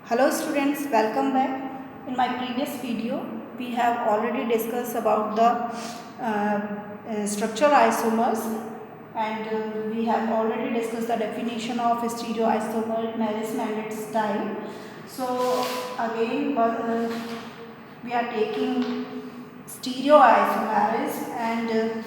Hello students, welcome back. In my previous video, we have already discussed about the structural isomers and we have already discussed the definition of stereoisomer in Harris-Mandel style. So again, we are taking stereoisomers and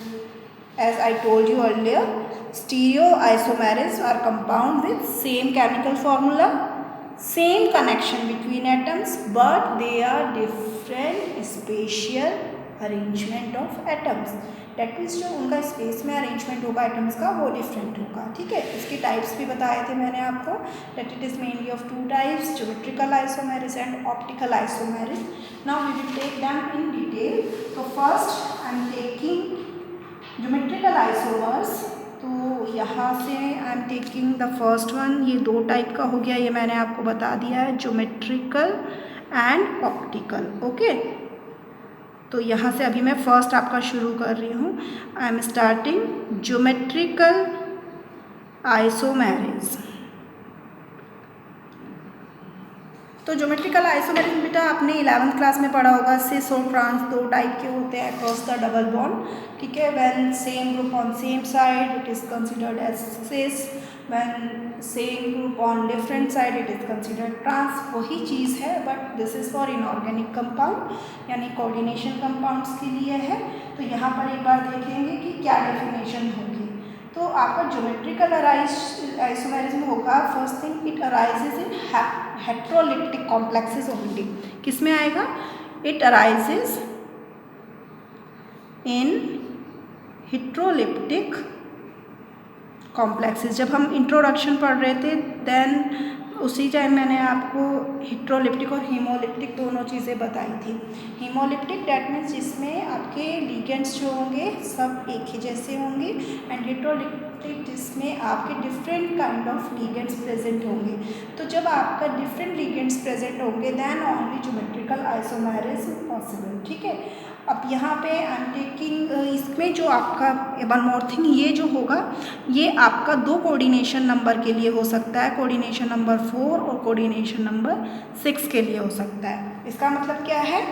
as I told you earlier, stereoisomers are compound with same chemical formula, same connection between atoms, but they are different spatial arrangement of atoms. That means जो उनका space में arrangement होगा atoms का वो different होगा. ठीक है, इसके टाइप्स भी बताए थे मैंने आपको. That it is mainly of two types, geometrical isomerism and optical isomerism. Now we will take them in detail. तो first I am taking geometrical isomers. तो यहाँ से I am taking the first one. ये दो type का हो गया, ये मैंने आपको बता दिया है, ज्योमेट्रिकल एंड ऑप्टिकल. ओके, तो यहाँ से अभी मैं फर्स्ट आपका शुरू कर रही हूँ. I am starting geometrical isomerism. तो ज्योमेट्रिकल आइसोमेरिस बेटा आपने 11th क्लास में पढ़ा होगा. सिस और ट्रांस दो टाइप के होते हैं अक्रॉस द डबल बॉन्ड. ठीक है, when same group on same side it is considered as cis, when same group on different side it is considered trans. वही चीज़ है but this is for inorganic compound यानी coordination compounds के लिए है. तो यहाँ पर एक बार देखेंगे कि क्या डेफिनेशन होगी. तो आपका ज्योमेट्रिकल आइसोमेरिस में होगा first thing it arises in heteroleptic complexes only. किस में आएगा? It arises in heteroleptic complexes. जब हम इंट्रोडक्शन पढ़ रहे थे देन उसी टाइम मैंने आपको हेट्रोलिप्टिक और हीमोलिप्टिक दोनों चीज़ें बताई थी. हीमोलिप्टिक डैट मीन्स जिसमें आपके लिगेंड्स जो होंगे सब एक ही जैसे होंगे एंड हेट्रोलिप्टिक जिसमें आपके different kind of ligands present होंगे. तो जब आपका डिफरेंट लिगेंड्स प्रेजेंट होंगे then only geometrical isomerism possible. ठीक है, अब यहाँ पे आई एम टेकिंग इसमें जो आपका वन मोर थिंग ये जो होगा ये आपका दो कोऑर्डिनेशन नंबर के लिए हो सकता है. कोऑर्डिनेशन नंबर 4 और कोऑर्डिनेशन नंबर 6 के लिए हो सकता है. इसका मतलब क्या है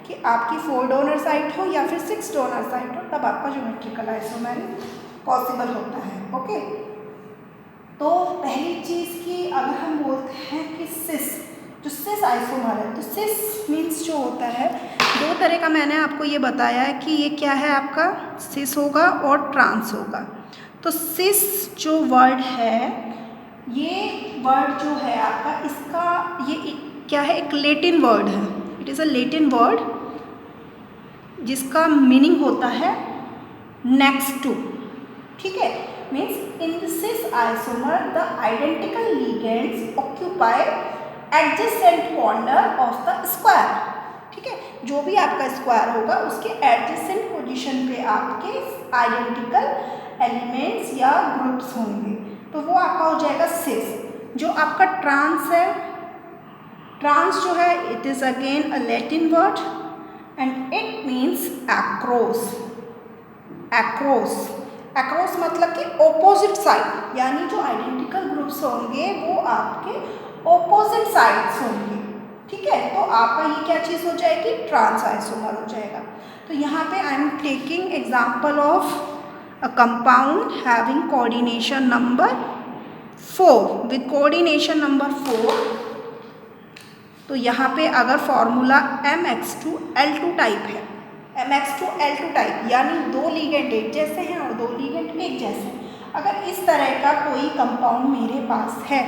कि आपकी 4 डोनर साइट हो या फिर 6 डोनर साइट हो तब आपका ज्योमेट्रिकल आइसोमेरिस पॉसिबल होता है. ओके, तो पहली चीज़ की अगर हम बोलते हैं कि सिस, जो सिस आइसोमर है तो सिस मीन्स जो होता है दो तरह का मैंने आपको ये बताया है कि ये क्या है आपका सिस होगा और ट्रांस होगा. तो सिस जो वर्ड है ये वर्ड जो है आपका इसका ये क्या है, एक लैटिन वर्ड है. It is a Latin word जिसका मीनिंग होता है नेक्स्ट टू. ठीक है, means in the cis isomer the identical ligands occupy adjacent corner of the square. ठीक है, जो भी आपका स्क्वायर होगा उसके एडजेसेंट पोजीशन पे आपके आइडेंटिकल एलिमेंट्स या ग्रुप्स होंगे. तो वो आपका हो जाएगा सिस. जो आपका ट्रांस है, ट्रांस जो है it is again a Latin word and it means across. Across, across मतलब कि ऑपोजिट साइड यानी जो आइडेंटिकल ग्रुप्स होंगे वो आपके ऑपोजिट साइड्स होंगे. ठीक है, तो आपका ये क्या चीज़ हो जाएगी, ट्रांस आइसोमर हो जाएगा. तो यहाँ पे आई am taking example of a compound having coordination number 4 with coordination number 4. तो यहाँ पे अगर फॉर्मूला MX2L2 टाइप है, MX2L2 टाइप यानी दो लिगेंड एक जैसे हैं और दो लिगेंड एक जैसे हैं. अगर इस तरह का कोई कंपाउंड मेरे पास है,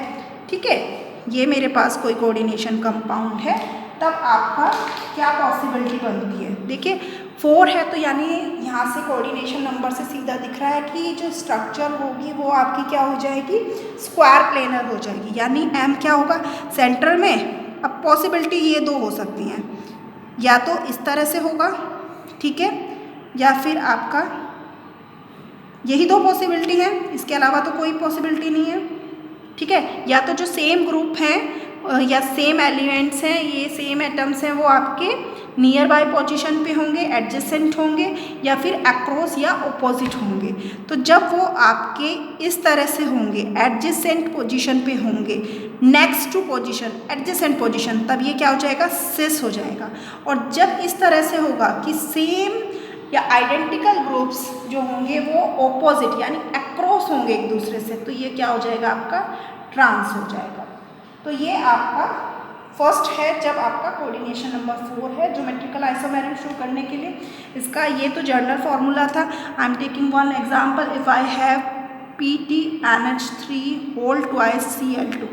ठीक है, ये मेरे पास कोई कोऑर्डिनेशन कंपाउंड है तब आपका क्या पॉसिबिलिटी बनती है. देखिए 4 है तो यानी यहाँ से कोऑर्डिनेशन नंबर से सीधा दिख रहा है कि जो स्ट्रक्चर होगी वो आपकी क्या हो जाएगी, स्क्वायर प्लेनर हो जाएगी. यानी M क्या होगा, सेंटर में. अब पॉसिबिलिटी ये दो हो सकती हैं, या तो इस तरह से होगा, ठीक है, या फिर आपका यही दो पॉसिबिलिटी है, इसके अलावा तो कोई पॉसिबिलिटी नहीं है. ठीक है, या तो जो सेम ग्रुप हैं या सेम एलिमेंट्स हैं, ये सेम एटम्स हैं, वो आपके नियर बाय पोजीशन पे होंगे, एडजेसेंट होंगे या फिर अक्रॉस या ऑपोजिट होंगे। तो जब वो आपके इस तरह से होंगे, एडजेसेंट पोजीशन पे होंगे, next to position, adjacent position, तब ये क्या हो जाएगा, सिस हो जाएगा। और जब इस तरह से होगा कि सेम या आइडेंटिकल ग्रुप्स जो होंगे वो ऑपोजिट यानी अक्रॉस होंगे एक दूसरे से, तो ये क्या हो जाएगा, आपका ट्रांस हो जाएगा। तो ये आपका फर्स्ट है जब आपका कोऑर्डिनेशन नंबर 4 है ज्योमेट्रिकल आइसोमेरिज्म शो करने के लिए। इसका ये तो जनरल फॉर्मूला था। I am taking one example, if I have PTNH3 whole twice Cl2,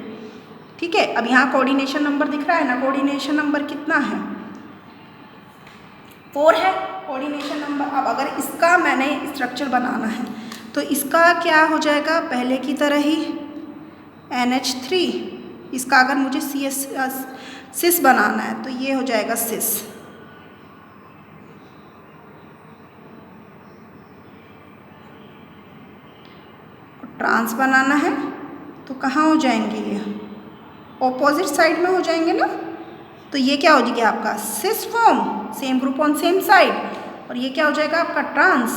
ठीक है। अब यहाँ कोऑर्डिनेशन नंबर दिख रहा है ना, कोऑर्डिनेशन नंबर कितना है, 4 है कोऑर्डिनेशन नंबर। अब अगर इसका मैंने स्ट्रक्चर बनाना है तो इसका क्या हो जाएगा, पहले की तरह ही NH3, इसका अगर मुझे सिस बनाना है तो ये हो जाएगा सिस। ट्रांस बनाना है तो कहाँ हो जाएंगे, ये ऑपोजिट साइड में हो जाएंगे ना। तो ये क्या हो जाएगा आपका cis form, same group on same side, और ये क्या हो जाएगा आपका trans,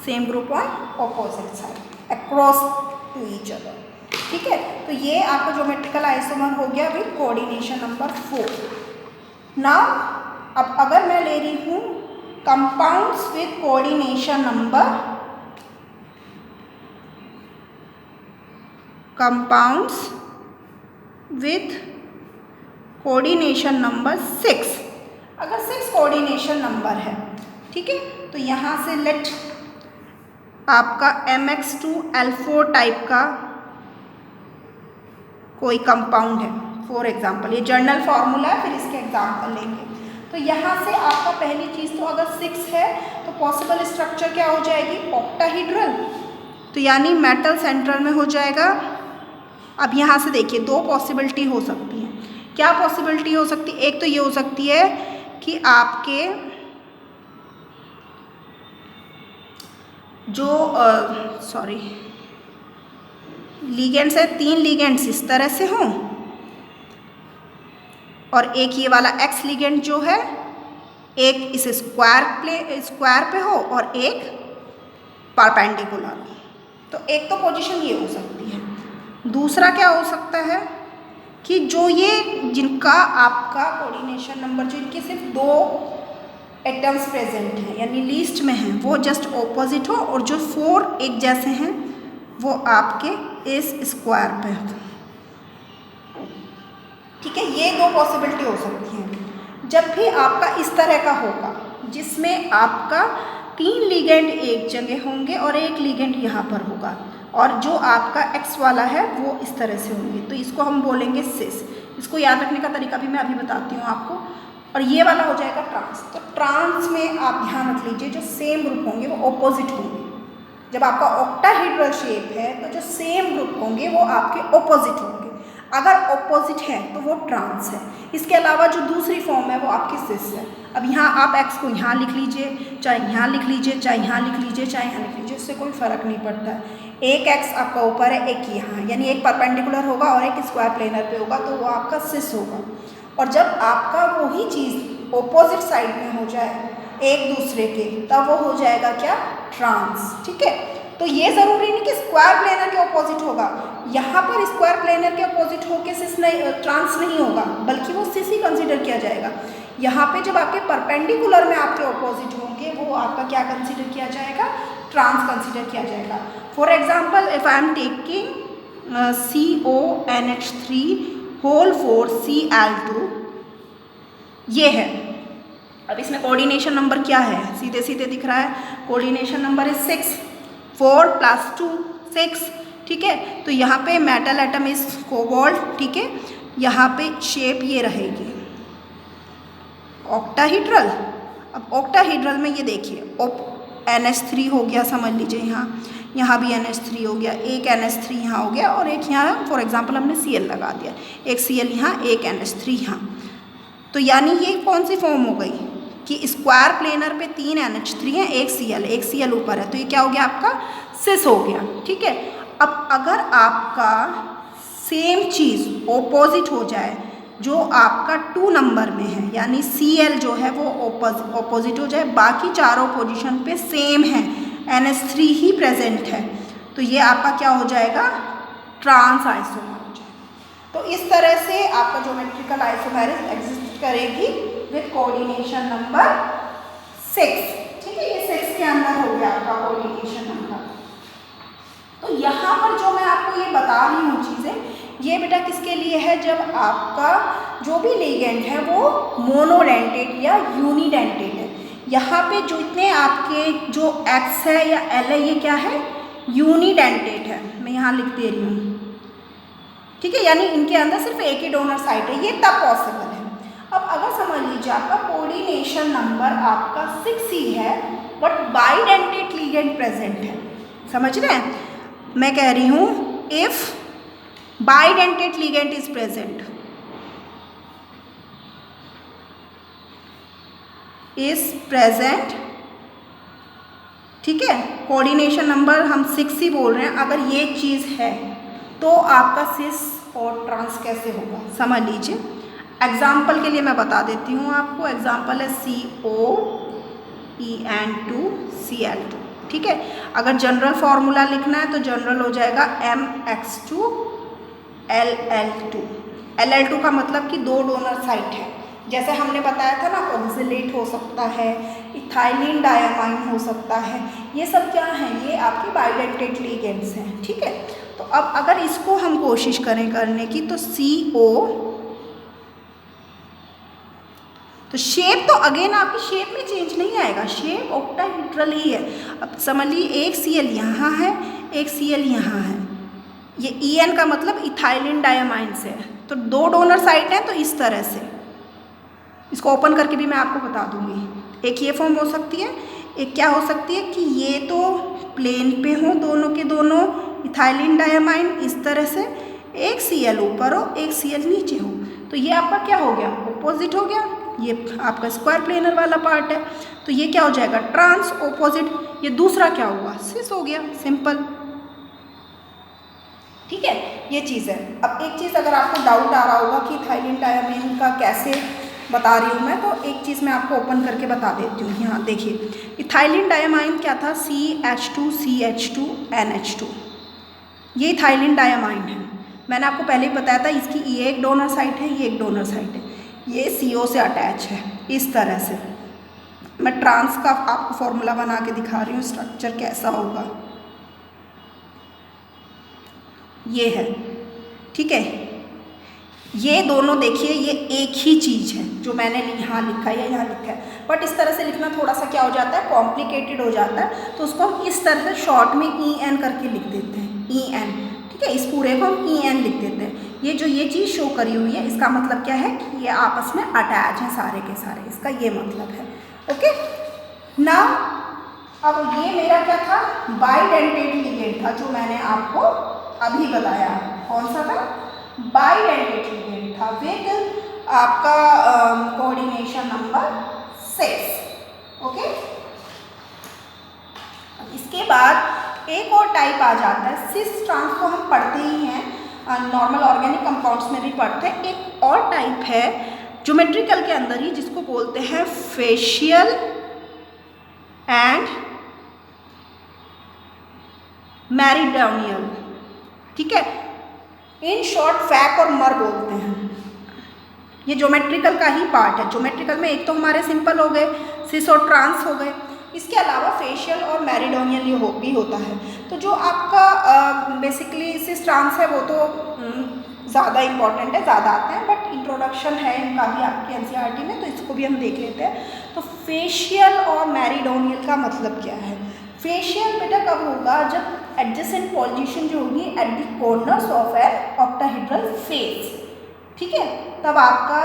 same group on opposite side across to each other, ठीक है। तो ये आपका ज्योमेट्रिकल आइसोमर हो गया विद कोऑर्डिनेशन नंबर 4। नाउ अब अगर मैं ले रही हूँ compounds with coordination number, compounds with coordination number 6, अगर 6 कोऑर्डिनेशन नंबर है, ठीक है, तो यहाँ से लेट आपका MX2L4 टाइप का कोई कंपाउंड है फॉर एग्जाम्पल, ये जर्नल फॉर्मूला है, फिर इसके एग्जाम्पल लेंगे। तो यहाँ से आपका पहली चीज़ तो अगर 6 है तो पॉसिबल स्ट्रक्चर क्या हो जाएगी, ऑक्टाहीड्रल, तो यानी मेटल सेंट्रल में हो जाएगा। अब यहाँ से देखिए 2 पॉसिबिलिटी हो सकती है। क्या पॉसिबिलिटी हो सकती है, एक तो ये हो सकती है कि आपके जो लीगेंड्स है, 3 लीगेंड्स इस तरह से हों और एक ये वाला एक्स लीगेंड जो है एक इस स्क्वायर पे हो और एक परपेंडिकुलर हो। तो एक तो पोजीशन ये हो सकती है। दूसरा क्या हो सकता है कि जो ये जिनका आपका कोऑर्डिनेशन नंबर जो इनके सिर्फ 2 एटम्स प्रेजेंट हैं यानी लीस्ट में हैं वो जस्ट ऑपोजिट हो, और जो 4 एक जैसे हैं वो आपके इस स्क्वायर पे हो, ठीक है। ये 2 पॉसिबिलिटी हो सकती हैं। जब भी आपका इस तरह का होगा जिसमें आपका 3 लीगेंड एक जगह होंगे और एक लीगेंड यहाँ पर होगा, और जो आपका एक्स वाला है वो इस तरह से होंगे, तो इसको हम बोलेंगे सिस। इसको याद रखने का तरीका भी मैं अभी बताती हूँ आपको। और ये वाला हो जाएगा ट्रांस। तो ट्रांस में आप ध्यान रख लीजिए जो सेम ग्रुप होंगे वो ऑपोजिट होंगे। जब आपका ऑक्टाहेड्रल शेप है तो जो सेम ग्रुप होंगे वो आपके ऑपोजिट होंगे। अगर ऑपोजिट है तो वो ट्रांस है। इसके अलावा जो दूसरी फॉर्म है वो आपकी सिस है। अब यहाँ आप एक्स को यहाँ लिख लीजिए, चाहे यहाँ लिख लीजिए, चाहे यहाँ लिख लीजिए, चाहे यहाँ लिख लीजिए, उससे कोई फ़र्क नहीं पड़ता है। एक एक्स आपका ऊपर है, एक यहाँ, यानी एक परपेंडिकुलर होगा और एक स्क्वायर प्लेनर पे होगा, तो वो आपका सिस होगा। और जब आपका वही चीज़ ऑपोजिट साइड में हो जाए एक दूसरे के, तब वो हो जाएगा क्या, ट्रांस, ठीक है। तो ये ज़रूरी नहीं कि स्क्वायर प्लेनर के ऑपोजिट होगा। यहाँ पर स्क्वायर प्लेनर के ऑपोजिट होके सिस नहीं, ट्रांस नहीं होगा, बल्कि वो सिस ही कंसीडर किया जाएगा। यहाँ पे जब आपके परपेंडिकुलर में आपके ऑपोजिट होंगे वो आपका क्या कंसीडर किया जाएगा, ट्रांस कंसीडर किया जाएगा। For example if I am taking CONH3 whole 4 Cl2, ये है। अब इसमें कोऑर्डिनेशन नंबर क्या है, सीधे सीधे दिख रहा है, कोऑर्डिनेशन नंबर है 6, 4 + 2 6, ठीक है। तो यहाँ पे मेटल एटम इज कोबाल्ट, ठीक है। यहाँ पे शेप ये रहेगी ऑक्टाहीड्रल। अब ऑक्टाहीड्रल में ये देखिए NH3 हो गया, समझ लीजिए यहाँ भी NH3 हो गया, एक NH3 यहाँ हो गया और एक यहाँ फॉर एग्जांपल हमने Cl लगा दिया, एक Cl यहाँ, एक NH3 यहाँ। तो यानी ये कौन सी फॉर्म हो गई कि स्क्वायर प्लेनर पे 3 NH3 हैं, एक Cl ऊपर है, तो ये क्या हो गया आपका सिस हो गया, ठीक है। अब अगर आपका सेम चीज़ ऑपोजिट हो जाए जो आपका 2 नंबर में है, यानी Cl जो है वो ऑपोजिट हो जाए, बाकी चारों पोजीशन पे सेम है, NH3 ही प्रेजेंट है, तो ये आपका क्या हो जाएगा, ट्रांस आइसोमर हो जाएगा। तो इस तरह से आपका ज्योमेट्रिकल आइसोमेरिज्म एग्जिस्ट करेगी विथ कोऑर्डिनेशन नंबर 6। ठीक है, ये 6 के अंदर हो गया आपका कोऑर्डिनेशन नंबर। तो यहाँ पर जो मैं आपको ये बता रही हूँ चीज़ें, ये बेटा किसके लिए है, जब आपका जो भी लिगेंड है वो मोनोडेंटेट या यूनिडेंटेट है। यहाँ पे जो इतने आपके जो X है या L है, ये क्या है, यूनिडेंटेट है, मैं यहाँ लिख दे रही हूँ। ठीक है, यानी इनके अंदर सिर्फ एक ही डोनर साइट है, ये तब पॉसिबल है। अब अगर समझ लीजिए आपका कोऑर्डिनेशन नंबर आपका 6 ही है, बट बाइडेंटेट लिगेंड प्रेजेंट है, समझ रहे हैं, मैं कह रही हूँ if bidentate ligand is present, ठीक है, कोऑर्डिनेशन नंबर हम 6 ही बोल रहे हैं, अगर ये चीज़ है तो आपका सिस और ट्रांस कैसे होगा, समझ लीजिए। एग्जाम्पल के लिए मैं बता देती हूँ आपको, एग्जाम्पल है COEN2Cl2। ठीक है, अगर जनरल फॉर्मूला लिखना है तो जनरल हो जाएगा MX2LL2। LL2 का मतलब कि 2 डोनर साइट है, जैसे हमने बताया था ना, ऑक्सिलेट हो सकता है, इथाइलिन डायमाइन हो सकता है, ये सब क्या है, ये आपके बाइडेंटेट लिगेंड्स हैं। ठीक है, तो अब अगर इसको हम कोशिश करें करने की तो CO, तो शेप तो अगेन आपकी शेप में चेंज नहीं आएगा, शेप ऑक्टाहेड्रल ही है। अब समझ लीजिए एक Cl यहाँ है, एक Cl यहाँ है, ये En का मतलब इथाइलिन डायमाइन से है, तो 2 डोनर साइट हैं, तो इस तरह से इसको ओपन करके भी मैं आपको बता दूंगी। एक ये फॉर्म हो सकती है, एक क्या हो सकती है कि ये तो प्लेन पे हो दोनों के दोनों इथाइलिन डायमाइन इस तरह से, एक Cl ऊपर हो एक Cl नीचे हो, तो ये आपका क्या हो गया, ऑपोजिट हो गया, ये आपका स्क्वायर प्लेनर वाला पार्ट है, तो ये क्या हो जाएगा, ट्रांस ऑपोजिट। ये दूसरा क्या हुआ, सिस हो गया, सिंपल। ठीक है, ये चीज़ है। अब एक चीज़ अगर आपको डाउट आ रहा होगा कि इथाइलिन डायमाइन का कैसे बता रही हूँ मैं, तो एक चीज़ मैं आपको ओपन करके बता देती हूँ। यहाँ देखिए, इथाइलिन डायमाइन क्या था, CH2CH2 NH2, ये इथाइलिन डायमाइन है। मैंने आपको पहले ही बताया था, इसकी ये एक डोनर साइट है, ये एक डोनर साइट है, ये CO से अटैच है, इस तरह से। मैं ट्रांस का आपको फॉर्मूला बना के दिखा रही हूँ, स्ट्रक्चर कैसा होगा, ये है। ठीक है, ये दोनों देखिए, ये एक ही चीज़ है जो मैंने यहाँ लिखा है या यहाँ लिखा है, बट इस तरह से लिखना थोड़ा सा क्या हो जाता है, कॉम्प्लिकेटेड हो जाता है, तो उसको हम इस तरह से शॉर्ट में EN करके लिख देते हैं, EN। ठीक है, इस पूरे को हम EN लिख देते हैं। ये जो ये चीज़ शो करी हुई है, इसका मतलब क्या है कि ये आपस में अटैच हैं सारे के सारे, इसका ये मतलब है। ओके, नाउ अब ये मेरा क्या था, बाइडेंटेट लिगेंड था, जो मैंने आपको अभी बताया। कौन सा था, बाइडेंटेट लिगेंड था विद आपका कोऑर्डिनेशन नंबर 6। ओके, इसके बाद एक और टाइप आ जाता है, सिस ट्रांस को हम पढ़ते ही हैं, नॉर्मल ऑर्गेनिक कंपाउंड्स में भी पढ़ते हैं। एक और टाइप है ज्योमेट्रिकल के अंदर ही, जिसको बोलते हैं फेशियल एंड मैरिडोनियल। ठीक है, इन शॉर्ट फैक और मर बोलते हैं। ये ज्योमेट्रिकल का ही पार्ट है। ज्योमेट्रिकल में एक तो हमारे सिंपल हो गए, सिस और ट्रांस हो गए, इसके अलावा फेशियल और मैरिडोनियल ये भी होता है। तो जो आपका बेसिकली सिस ट्रांस है वो तो ज़्यादा इम्पॉर्टेंट है, ज़्यादा आते हैं, बट इंट्रोडक्शन है इनका भी आपके NCERT में, तो इसको भी हम देख लेते हैं। तो फेशियल और मैरिडोनियल का मतलब क्या है। फेशियल बेटा कब होगा, जब एडजेसेंट पोजीशन जो होगी at the corners of an octahedral face. ठीक है, तब आपका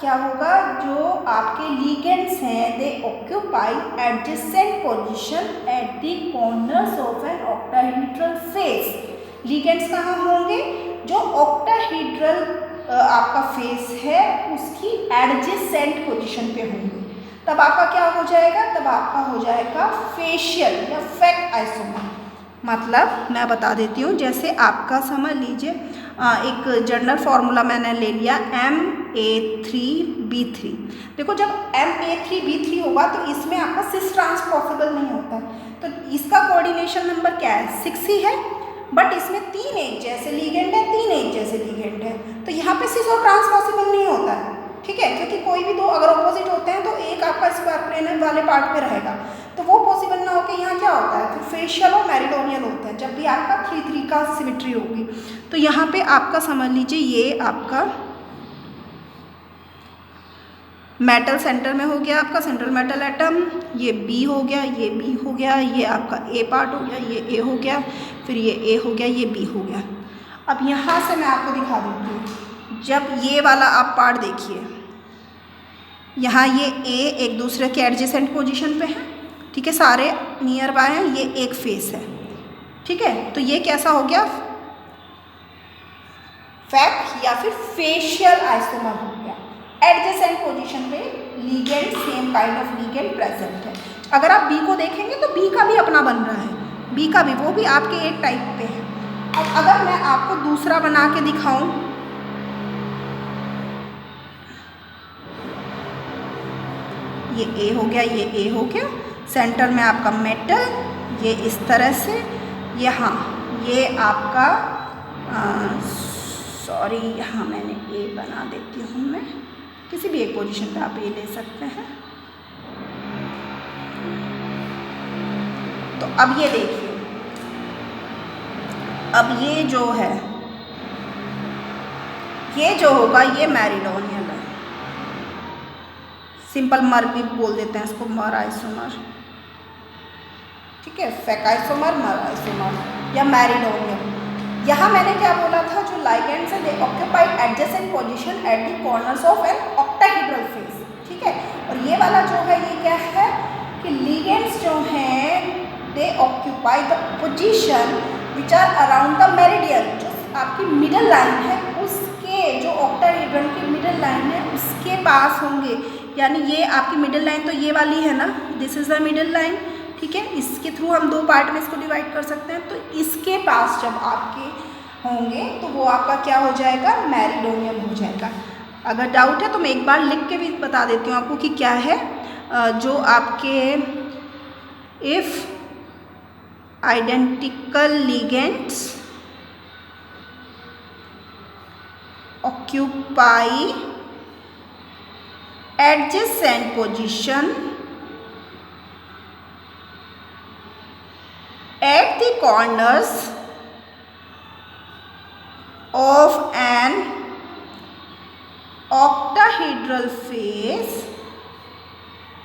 क्या होगा, जो आपके लिगेंड्स हैं they occupy adjacent position at the corners of an octahedral face. Ligands कहाँ होंगे, जो ऑक्टाहेड्रल आपका फेस है उसकी एडजेसेंट पोजीशन पे होंगे, तब आपका क्या हो जाएगा, तब आपका हो जाएगा फेशियल या फैक्ट आइसोमर। मतलब मैं बता देती हूँ, जैसे आपका समझ लीजिए एक जनरल फार्मूला मैंने ले लिया Ma3B3। देखो जब Ma3B3 होगा तो इसमें आपका सिस ट्रांस पॉसिबल नहीं होता है, तो इसका कोऑर्डिनेशन नंबर क्या है 6 ही है, बट इसमें 3 एक जैसे लिगेंड है, 3 एक जैसे लिगेंड है, तो यहाँ पे सिस और ट्रांस पॉसिबल नहीं होता है। ठीक है, क्योंकि कोई भी दो अगर ऑपोजिट होते हैं तो एक आपका स्क्वायर प्लेन वाले पार्ट पे रहेगा, तो वो पॉसिबल ना होकर यहाँ क्या होता है फिर फेशियल और मेरिडोनियल होता है जब भी आपका 3-3 का सिमेट्री होगी। तो यहाँ पे आपका समझ लीजिए ये आपका मेटल सेंटर में हो गया, आपका सेंट्रल मेटल एटम, ये बी हो गया, ये बी हो गया, ये आपका ए पार्ट हो गया, ये ए हो गया, फिर ये ए हो गया, ये बी हो गया। अब यहाँ से मैं आपको दिखा देती हूँ, जब ये वाला आप पार्ट देखिए, यहाँ ये ए एक दूसरे के एडजेसेंट पोजीशन पे है, ठीक है, सारे नियर बाय हैं, ये एक फेस है, ठीक है, तो ये कैसा हो गया फैक या फिर फेशियल आइसोमर हो गया। एडजेसेंट पोजीशन पे ligand same kind of ligand present है। अगर आप बी को देखेंगे तो बी का भी अपना बन रहा है, बी का भी वो भी आपके एक टाइप पे है। अब अगर मैं आपको दूसरा बना के दिखाऊं, ये ए हो गया, ये ए हो गया, सेंटर में आपका मेटल, ये इस तरह से, यहाँ ये आपका सॉरी यहाँ मैंने ए बना देती हूँ, मैं किसी भी एक पोजीशन पे आप ए ले सकते हैं। तो अब ये देखिए, अब ये जो है, ये जो होगा ये मेरिडोनियल है, सिंपल मर भी बोल देते हैं इसको, मर आइसोमर, ठीक है, फेक आइसोमर, मर आइसोमर या मेरिडोनियल। यहाँ मैंने क्या बोला था, जो लाइगेंड्स है they occupy adjacent position at the corners of an octahedral face, ठीक है, और ये वाला जो है ये क्या है कि लिगेंड्स जो हैं they occupy the position which are around the meridian, जो आपकी मिडल लाइन है उसके, जो ऑक्टाहेड्रल की मिडल लाइन है उसके पास होंगे, यानी ये आपकी मिडल लाइन तो ये वाली है ना, this is the middle line, ठीक है, इसके थ्रू हम दो पार्ट में इसको डिवाइड कर सकते हैं। तो इसके पास जब आपके होंगे तो वो आपका क्या हो जाएगा, मेरिडोनियल हो जाएगा। अगर डाउट है तो मैं एक बार लिख के भी बता देती हूँ आपको कि क्या है, जो आपके if identical ligands occupy adjacent position at the corners of an octahedral face,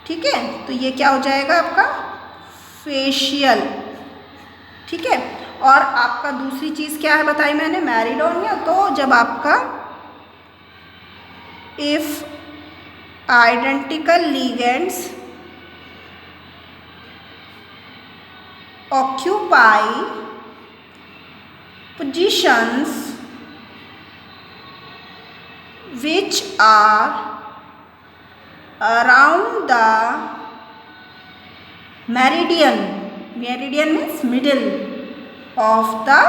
ठीक है, तो ये क्या हो जाएगा आपका फेशियल, ठीक है। और आपका दूसरी चीज़ क्या है बताई मैंने, मेरिडोनियल। तो जब आपका if identical ligands occupy positions which are around the meridian, meridian means middle of the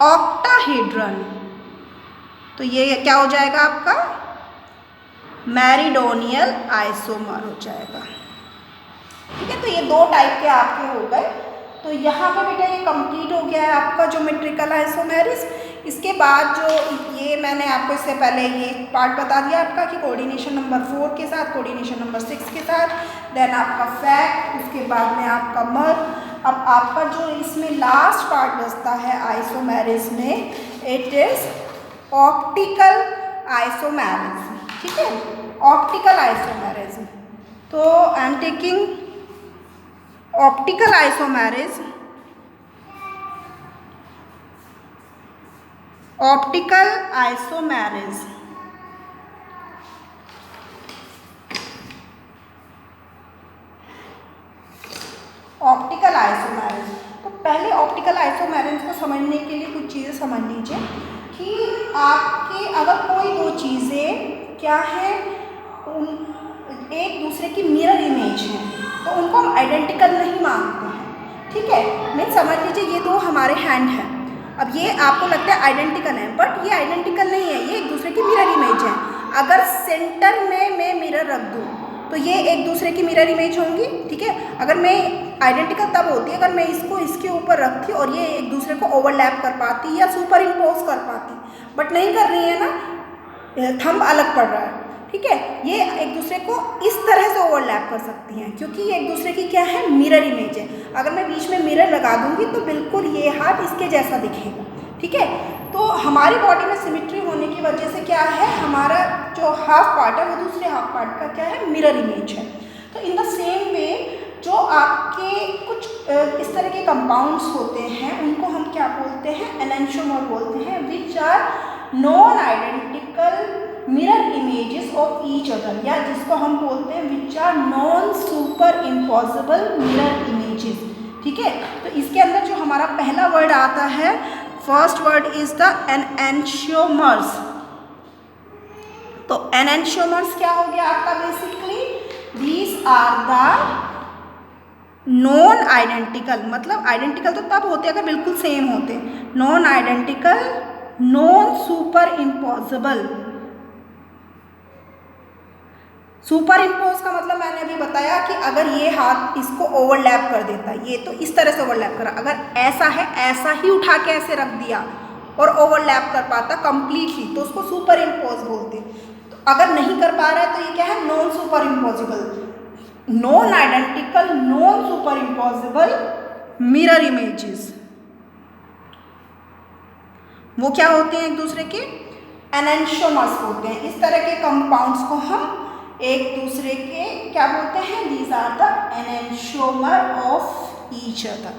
octahedron, तो ये क्या हो जाएगा आपका मेरिडोनियल आइसोमर हो जाएगा, ठीक है। तो ये दो टाइप के आपके हो गए। तो यहाँ पे बेटा ये कंप्लीट हो गया है आपका ज्योमेट्रिकल आइसोमेरिज्म। इसके बाद जो ये मैंने आपको इससे पहले ये पार्ट बता दिया आपका कि कोऑर्डिनेशन नंबर 4 के साथ, कोऑर्डिनेशन नंबर 6 के साथ, देन आपका फैक्ट, उसके बाद में आपका मर। अब आपका जो इसमें लास्ट पार्ट बचता है आइसोमेरिज्म में, इट इज ऑप्टिकल आइसोमेरिज्म, ठीक है, ऑप्टिकल आइसोमेरिज्म। तो आई am taking optical isomerism, optical isomerism, optical isomerism. तो पहले ऑप्टिकल आइसोमेरिज्म को समझने के लिए कुछ चीज़ें समझ लीजिए कि आपके अगर कोई दो चीज़ें क्या है, एक दूसरे की मिरर इमेज है तो उनको हम आइडेंटिकल नहीं मानते हैं, ठीक है। मीन्स समझ लीजिए ये दो हमारे हैंड हैं, अब ये आपको लगता है आइडेंटिकल है, बट ये आइडेंटिकल नहीं है, ये एक दूसरे की मिरर इमेज है। अगर सेंटर में मैं मिरर रख दूँ तो ये एक दूसरे की मिरर इमेज होंगी, ठीक है। अगर मैं आइडेंटिकल तब होती है अगर मैं इसको इसके ऊपर रखती और ये एक दूसरे को ओवरलैप कर पाती या सुपर इम्पोज कर पाती, बट नहीं कर रही है ना, थंब अलग पड़ रहा है, ठीक है। ये एक दूसरे को इस तरह से ओवरलैप कर सकती हैं क्योंकि ये एक दूसरे की क्या है, मिरर इमेज है। अगर मैं बीच में मिरर लगा दूंगी तो बिल्कुल ये हाथ इसके जैसा दिखेगा, ठीक है। तो हमारी बॉडी में सिमिट्री होने की वजह से क्या है, हमारा जो हाफ पार्ट है वो दूसरे हाफ पार्ट का क्या है, मिरर इमेज है। तो इन द सेम वे जो आपके कुछ इस तरह के कंपाउंड्स होते हैं उनको हम क्या बोलते हैं, एनेंटियोमर बोलते हैं, which are non identical mirror images of each other, या जिसको हम बोलते हैं which are non super impossible mirror images, ठीक है। तो इसके अंदर जो हमारा पहला वर्ड आता है, first word is the enantiomers. तो एनेंटियोमर्स क्या हो गया आपका, basically these are the non identical, मतलब आइडेंटिकल तो तब होते अगर बिल्कुल सेम होते, non identical non super impossible. Superimpose का मतलब मैंने अभी बताया कि अगर ये हाथ इसको ओवरलैप कर देता, ये तो इस तरह से ओवरलैप करा, अगर ऐसा है ऐसा ही उठा के ऐसे रख दिया और ओवरलैप कर पाता कंप्लीटली तो उसको सुपर इम्पोज बोलते। तो अगर नहीं कर पा रहा है तो ये क्या है, non super impossible, non identical non super impossible mirror images. वो क्या होते हैं, एक दूसरे के एनेंटियोमर्स होते हैं। इस तरह के कंपाउंड्स को हम एक दूसरे के क्या बोलते हैं, these are the enantiomer of each other,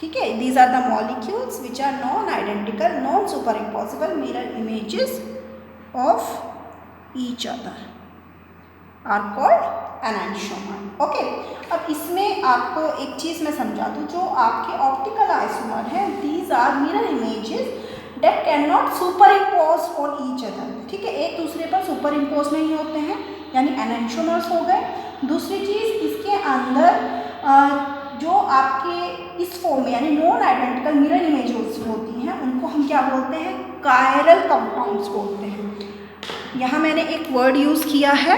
ठीक है। These are the molecules which are non identical non super impossible mirror images of each other are called enantiomer, okay. अब इसमें आपको एक चीज़ मैं समझा दूँ, जो आपके ऑप्टिकल आइसोमर हैं, these are mirror images that can not superimpose on each other, ठीक है, एक दूसरे पर सुपर इम्पोज नहीं होते हैं, यानी एनेंटियोमर्स हो गए। दूसरी चीज़, इसके अंदर जो आपके इस फॉर्म में यानी नॉन आइडेंटिकल मिरर इमेजेस होती हैं उनको हम क्या बोलते हैं, कायरल कंपाउंड्स बोलते हैं। यहाँ मैंने एक वर्ड यूज़ किया है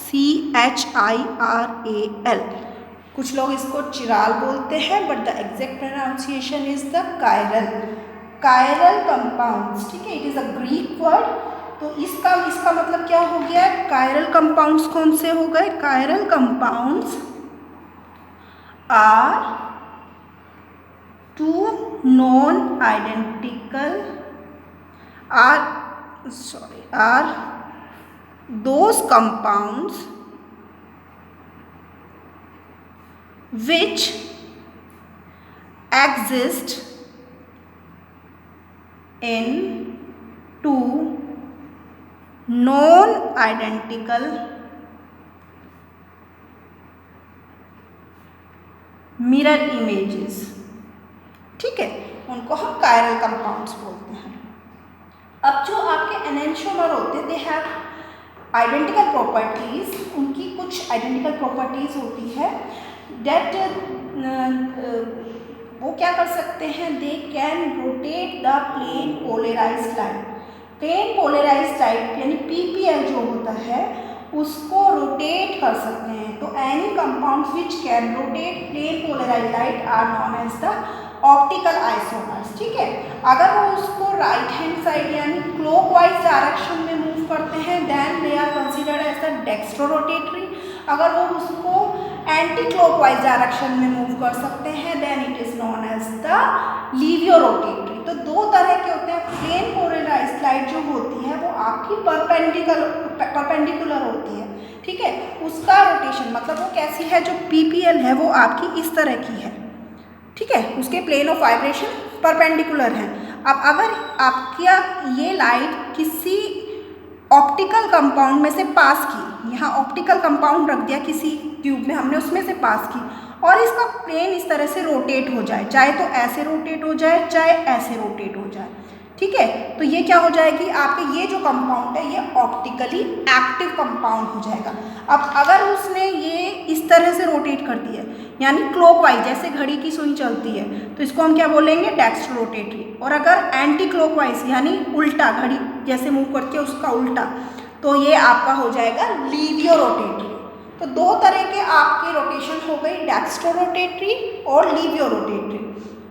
CHIRAL, कुछ लोग इसको चिराल बोलते हैं, but the exact pronunciation is the chiral, chiral compounds, ठीक है। It is a Greek word, तो इसका मतलब क्या हो गया, कायरल कंपाउंड्स कौन से हो गए, chiral compounds are to non identical are those compounds which exist in two non-identical mirror images, ठीक है, उनको हम कायरल कंपाउंड्स बोलते हैं। अब जो आपके एनेंटियोमर होते हैं, दे हैव आइडेंटिकल प्रॉपर्टीज़, उनकी कुछ आइडेंटिकल प्रॉपर्टीज़ होती है डेट वो क्या कर सकते हैं, they can rotate the plane polarised light. Plane polarised light यानी PPL जो होता है उसको रोटेट कर सकते हैं। तो any compounds which can rotate plane polarised light are known as the optical isomers, ठीक है। अगर वो उसको राइट हैंड साइड यानी क्लॉकवाइज डायरेक्शन में मूव करते हैं, then they are considered as the dextrorotatory. अगर वो उसको एंटी क्लॉकवाइज डायरेक्शन में मूव कर सकते हैं, then it is known as the laevorotatory. तो दो तरह के होते हैं। प्लेन पोलराइज्ड लाइट जो होती है वो आपकी परपेंडिकुलर होती है, ठीक है। उसका रोटेशन मतलब वो कैसी है, जो PPL है वो आपकी इस तरह की है, ठीक है, उसके प्लेन ऑफ वाइब्रेशन परपेंडिकुलर है। अब अगर आपका ये लाइट किसी ऑप्टिकल कंपाउंड में से पास की, यहाँ ऑप्टिकल कंपाउंड रख दिया किसी ट्यूब में, हमने उसमें से पास की और इसका प्लेन इस तरह से रोटेट हो जाए, चाहे तो ऐसे रोटेट हो जाए चाहे ऐसे रोटेट हो जाए, ठीक है। तो ये क्या हो जाएगी, आपके ये जो कंपाउंड है ये ऑप्टिकली एक्टिव कंपाउंड हो जाएगा। अब अगर उसने ये इस तरह से रोटेट कर दिया यानी क्लॉकवाइज, जैसे घड़ी की सुई चलती है, तो इसको हम क्या बोलेंगे, डेक्स्ट्रोरोटेटरी। और अगर एंटी क्लॉकवाइज यानी उल्टा, घड़ी जैसे मूव करती है उसका उल्टा, तो ये आपका हो जाएगा लीवियोरोटेटरी। तो दो तरह के आपके रोटेशन हो गई, डेक्स्ट्रोरोटेटरी और laevorotatory.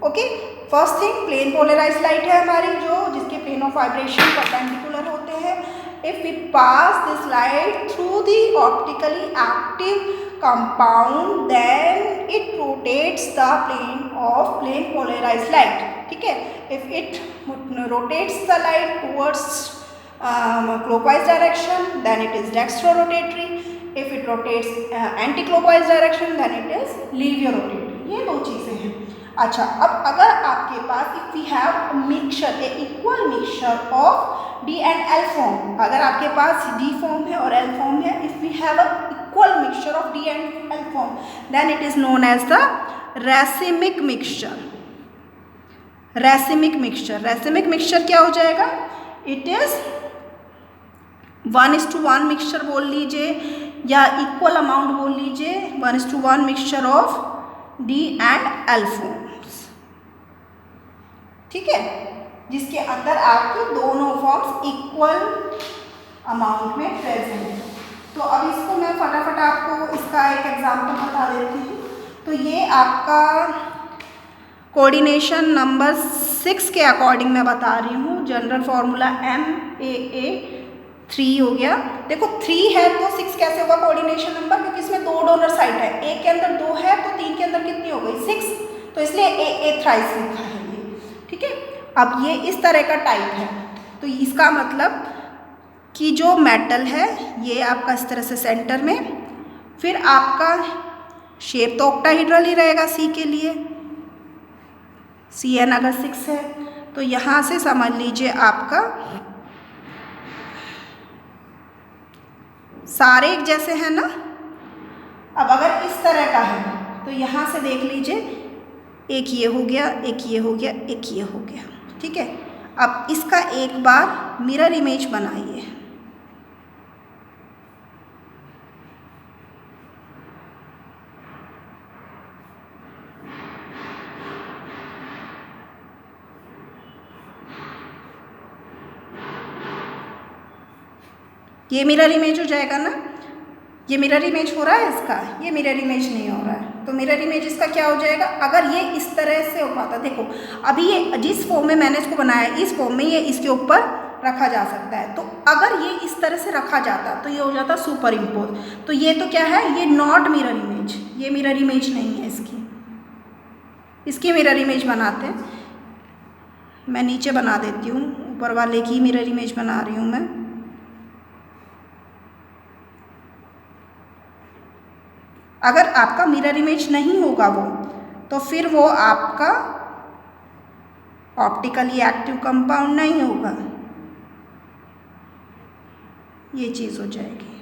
Okay, first thing plane polarise light है हमारी, जो जिसके प्लेन ऑफ वाइब्रेशन परपेंडिकुलर होते हैं। If we pass this light through the optically active compound then it rotates the plane polarise light. ठीक है, if it rotates the light towards clockwise direction then it is dextrorotatory. If it rotates anti-clockwise direction then it is leviorotatory. ये दो चीज़ें हैं। अच्छा, अब अगर आपके पास if we have mixture, a equal mixture of D and L form, अगर आपके पास डी फॉर्म है और एल फॉर्म है, if we have a equal mixture of D and L form then it is known as the racemic mixture. Racemic mixture, racemic mixture क्या हो जाएगा, it is 1:1 mixture बोल लीजिए या इक्वल अमाउंट बोल लीजिए, 1:1 mixture of D and L forms. ठीक है, जिसके अंदर आपके दोनों फॉर्म्स इक्वल अमाउंट में प्रेजेंट है। तो अब इसको मैं फटाफट आपको इसका एक एग्जांपल बता देती हूँ। तो ये आपका कोऑर्डिनेशन नंबर 6 के अकॉर्डिंग मैं बता रही हूँ। जनरल फॉर्मूला MAA3 हो गया। देखो 3 है तो 6 कैसे होगा कोऑर्डिनेशन नंबर, क्योंकि इसमें दो डोनर साइट है, एक के अंदर 2 है तो 3 के अंदर कितनी हो गई, 6, तो इसलिए AA थ्राइस लिखा है ये। ठीक है, अब ये इस तरह का टाइप है, तो इसका मतलब कि जो मेटल है ये आपका इस तरह से सेंटर में, फिर आपका शेप तो ऑक्टाहेड्रल ही रहेगा C के लिए, CN अगर 6 है तो यहाँ से समझ लीजिए आपका सारे एक जैसे हैं ना। अब अगर इस तरह का है तो यहाँ से देख लीजिए, एक ये हो गया, एक ये हो गया, एक ये हो गया। ठीक है, अब इसका एक बार मिरर इमेज बनाइए। ये मिरर इमेज हो जाएगा ना, ये मिरर इमेज हो रहा है इसका, ये मिरर इमेज नहीं हो रहा है, तो मिरर इमेज इसका क्या हो जाएगा, अगर ये इस तरह से हो पाता, देखो अभी ये जिस फॉर्म में मैंने इसको बनाया है, इस फॉर्म में ये इसके ऊपर रखा जा सकता है, तो अगर ये इस तरह से रखा जाता तो ये हो जाता सुपर इम्पोज। तो ये तो क्या है, ये नॉट मिरर इमेज, ये मिरर इमेज नहीं है इसकी मिरर इमेज बनाते हैं। मैं नीचे बना देती हूँ, ऊपर वाले की मिरर इमेज बना रही हूँ मैं। अगर आपका मिरर इमेज नहीं होगा वो, तो फिर वो आपका ऑप्टिकली एक्टिव कंपाउंड नहीं होगा, ये चीज़ हो जाएगी।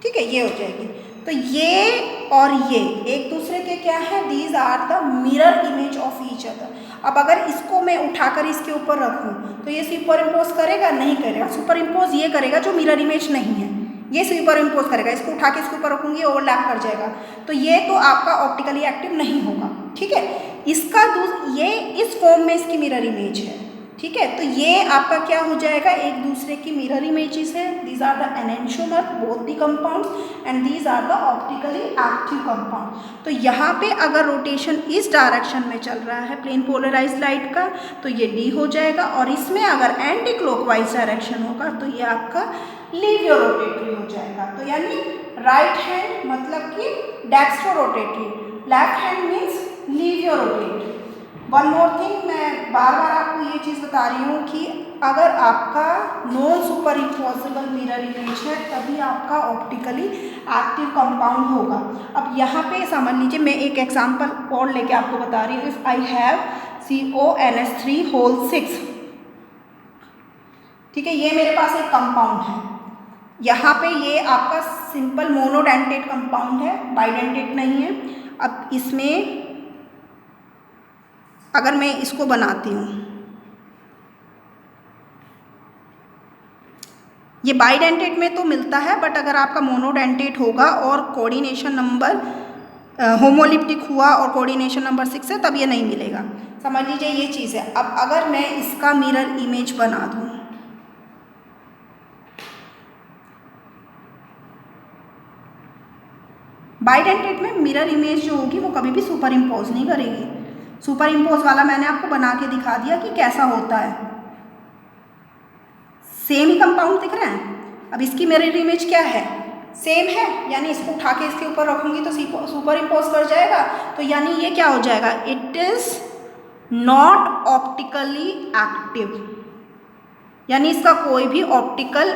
ठीक है, ये हो जाएगी। तो ये और ये एक दूसरे के क्या है, these are the mirror image of each other. अब अगर इसको मैं उठाकर इसके ऊपर रखूँ तो ये सुपर इम्पोज करेगा, नहीं करेगा। सुपर इम्पोज ये करेगा जो मिरर इमेज नहीं है, ये सुपर इम्पोज करेगा। इसको उठा के इसके ऊपर रखूँगी, ओवरलैप कर जाएगा, तो ये तो आपका ऑप्टिकली एक्टिव नहीं होगा। ठीक है, इसका ये इस फॉर्म में इसकी मिरर इमेज है। ठीक है, तो ये आपका क्या हो जाएगा, एक दूसरे की मिरर इमेजेस है। These are the enantiomer both the compounds and these are the optically active compound. तो यहाँ पे अगर रोटेशन इस डायरेक्शन में चल रहा है प्लेन पोलराइज लाइट का, तो ये D हो जाएगा, और इसमें अगर एंटी क्लॉकवाइज डायरेक्शन होगा तो ये आपका लीवियोरोटेटरी हो जाएगा। तो यानी राइट हैंड मतलब कि dextrorotatory, left hand means laevorotatory. One more thing, मैं बार बार आपको ये चीज़ बता रही हूँ कि अगर आपका non super impossible mirror image है तभी आपका ऑप्टिकली एक्टिव कंपाउंड होगा। अब यहाँ पे समझ लीजिए, मैं एक एग्जांपल और लेके आपको बता रही हूँ। If I have CONS3 whole 6, ठीक है, ये मेरे पास एक कंपाउंड है। यहाँ पे ये आपका सिंपल मोनोडेंटेट कंपाउंड है, बाइडेंटेट नहीं है। अब इसमें अगर मैं इसको बनाती हूँ, ये बाइडेंटेट में तो मिलता है, बट अगर आपका मोनोडेंटेट होगा और कोऑर्डिनेशन नंबर होमोलिप्टिक हुआ और कोऑर्डिनेशन नंबर 6 है तब ये नहीं मिलेगा। समझ लीजिए ये चीज़ है। अब अगर मैं इसका मिरर इमेज बना दूँ, बाइडेंटेट में मिरर इमेज जो होगी वो कभी भी सुपर इम्पोज नहीं करेगी। सुपर इम्पोज वाला मैंने आपको बना के दिखा दिया कि कैसा होता है। सेम ही कंपाउंड दिख रहा है। अब इसकी मिरर इमेज क्या है, सेम है, यानी इसको उठा के इसके ऊपर रखूंगी तो सुपर इम्पोज कर जाएगा, तो यानी ये क्या हो जाएगा, it is not optically active, यानी इसका कोई भी ऑप्टिकल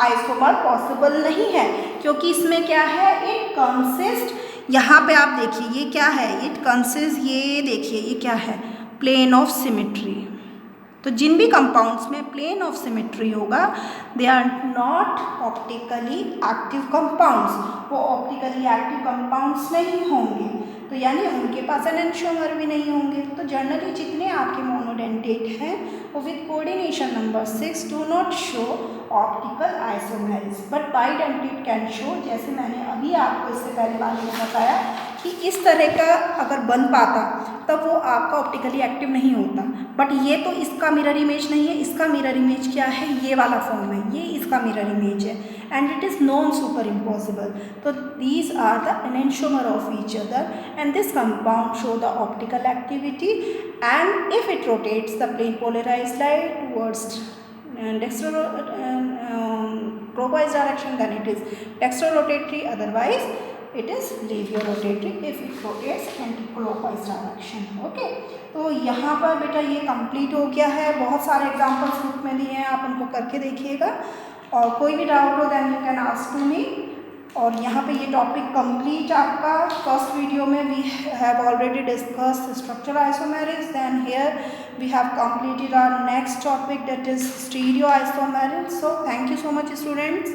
आइसोमर पॉसिबल नहीं है, क्योंकि इसमें क्या है, इट कंसिस्ट, यहाँ पे आप देखिए ये क्या है, इट कंसिस्ट, ये देखिए ये क्या है, प्लेन ऑफ सिमेट्री। तो जिन भी कंपाउंड्स में प्लेन ऑफ सिमेट्री होगा they are not optically active compounds, वो ऑप्टिकली एक्टिव कंपाउंड्स नहीं होंगे, तो यानी उनके पास एनेंटियोमर भी नहीं होंगे। तो जनरली जितने आपके मोनोडेंटेट हैं वो with coordination number 6 do not show optical isomerism, but bidentate can show, जैसे मैंने अभी आपको इससे पहले वाले में बताया कि इस तरह का अगर बन पाता तब वो आपका ऑप्टिकली एक्टिव नहीं होता। बट ये तो इसका मिरर इमेज नहीं है, इसका मिरर इमेज क्या है, ये वाला फॉर्म है, ये इसका मिरर इमेज है, and it is non super impossible. तो these are the enantiomer of each other and this compound show the optical activity, and if it rotates the plane polarised light towards clockwise direction, then it is dextrorotatory, otherwise it is levorotatory if it rotates anti-clockwise direction. Okay, तो यहाँ पर बेटा ये complete हो गया है। बहुत सारे एग्जाम्पल्स बुक में दिए हैं, आप उनको करके देखिएगा, और कोई भी डाउट हो then you can ask to me. और यहाँ पे ये टॉपिक कंप्लीट आपका फर्स्ट वीडियो में we have already discussed structural isomerism, then here we have completed our next topic, that is stereo isomerism. So thank you so much students.